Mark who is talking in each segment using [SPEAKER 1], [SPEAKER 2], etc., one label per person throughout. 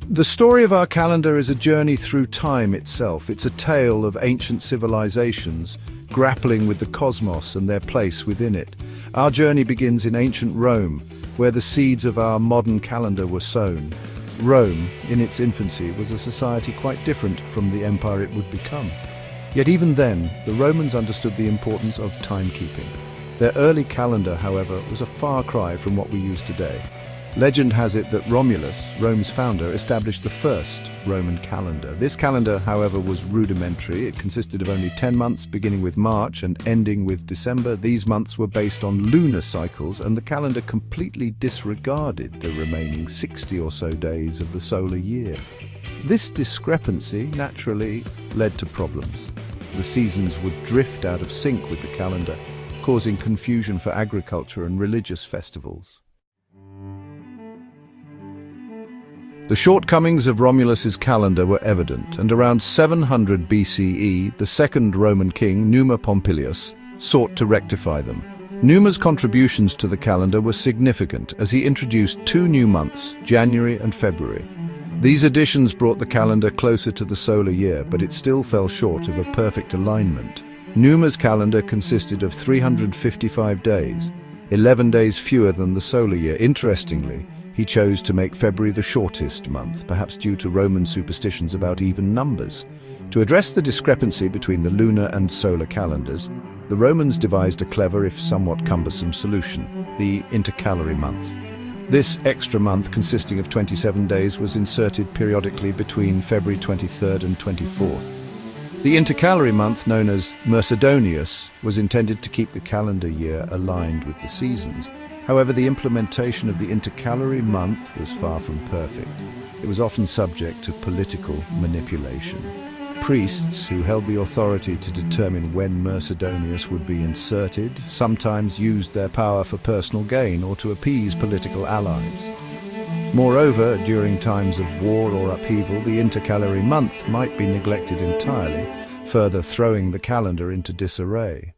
[SPEAKER 1] The story of our calendar is a journey through time itself. It's a tale of ancient civilizations grappling with the cosmos and their place within it. Our journey begins in ancient Rome, where the seeds of our modern calendar were sown. Rome, in its infancy, was a society quite different from the empire it would become. Yet even then, the Romans understood the importance of timekeeping. Their early calendar, however, was a far cry from what we use today. Legend has it that Romulus, Rome's founder, established the first Roman calendar. This calendar, however, was rudimentary. It consisted of only 10 months, beginning with March and ending with December. These months were based on lunar cycles, and the calendar completely disregarded the remaining 60 or so days of the solar year. This discrepancy naturally led to problems. The seasons would drift out of sync with the calendar, causing confusion for agriculture and religious festivals. The shortcomings of Romulus's calendar were evident, and around 700 BCE, the second Roman king, Numa Pompilius, sought to rectify them. Numa's contributions to the calendar were significant, as he introduced two new months, January and February. These additions brought the calendar closer to the solar year, but it still fell short of a perfect alignment. Numa's calendar consisted of 355 days, 11 days fewer than the solar year. Interestingly, he chose to make February the shortest month, perhaps due to Roman superstitions about even numbers. To address the discrepancy between the lunar and solar calendars, the Romans devised a clever, if somewhat cumbersome, solution: the intercalary month. This extra month, consisting of 27 days, was inserted periodically between February 23rd and 24th. The intercalary month, known as Mercedonius, was intended to keep the calendar year aligned with the seasons. However, the implementation of the intercalary month was far from perfect. It was often subject to political manipulation. Priests, who held the authority to determine when Mercedonius would be inserted, sometimes used their power for personal gain or to appease political allies. Moreover, during times of war or upheaval, the intercalary month might be neglected entirely, further throwing the calendar into disarray.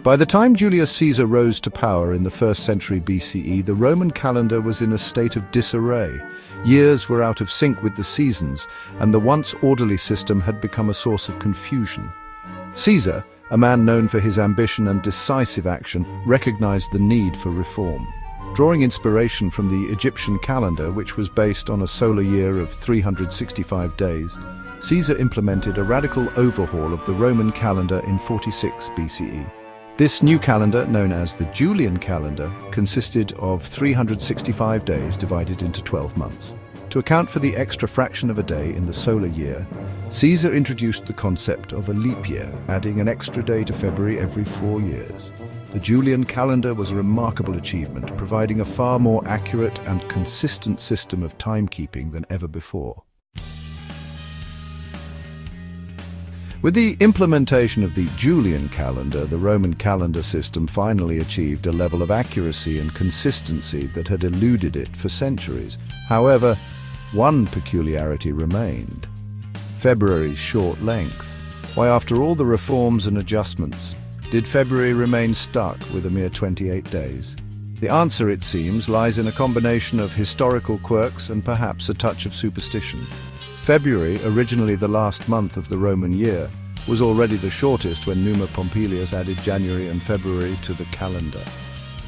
[SPEAKER 1] By the time Julius Caesar rose to power in the 1st century BCE, the Roman calendar was in a state of disarray. Years were out of sync with the seasons, and the once orderly system had become a source of confusion. Caesar, a man known for his ambition and decisive action, recognized the need for reform. Drawing inspiration from the Egyptian calendar, which was based on a solar year of 365 days, Caesar implemented a radical overhaul of the Roman calendar in 46 BCE. This new calendar, known as the Julian calendar, consisted of 365 days divided into 12 months. To account for the extra fraction of a day in the solar year, Caesar introduced the concept of a leap year, adding an extra day to February every 4 years. The Julian calendar was a remarkable achievement, providing a far more accurate and consistent system of timekeeping than ever before. With the implementation of the Julian calendar, the Roman calendar system finally achieved a level of accuracy and consistency that had eluded it for centuries. However, one peculiarity remained: February's short length. Why, after all the reforms and adjustments, did February remain stuck with a mere 28 days? The answer, it seems, lies in a combination of historical quirks and perhaps a touch of superstition. February, originally the last month of the Roman year, was already the shortest when Numa Pompilius added January and February to the calendar.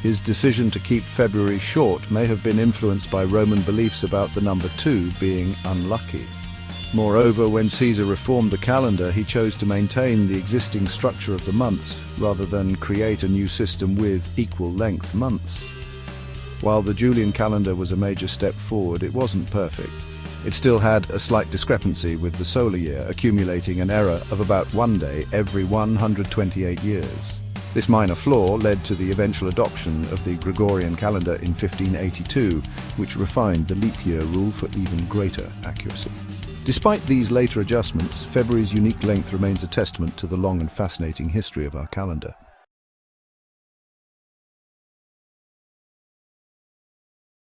[SPEAKER 1] His decision to keep February short may have been influenced by Roman beliefs about the number 2 being unlucky. Moreover, when Caesar reformed the calendar, he chose to maintain the existing structure of the months rather than create a new system with equal-length months. While the Julian calendar was a major step forward, it wasn't perfect. It still had a slight discrepancy with the solar year, accumulating an error of about 1 day every 128 years. This minor flaw led to the eventual adoption of the Gregorian calendar in 1582, which refined the leap year rule for even greater accuracy. Despite these later adjustments, February's unique length remains a testament to the long and fascinating history of our calendar.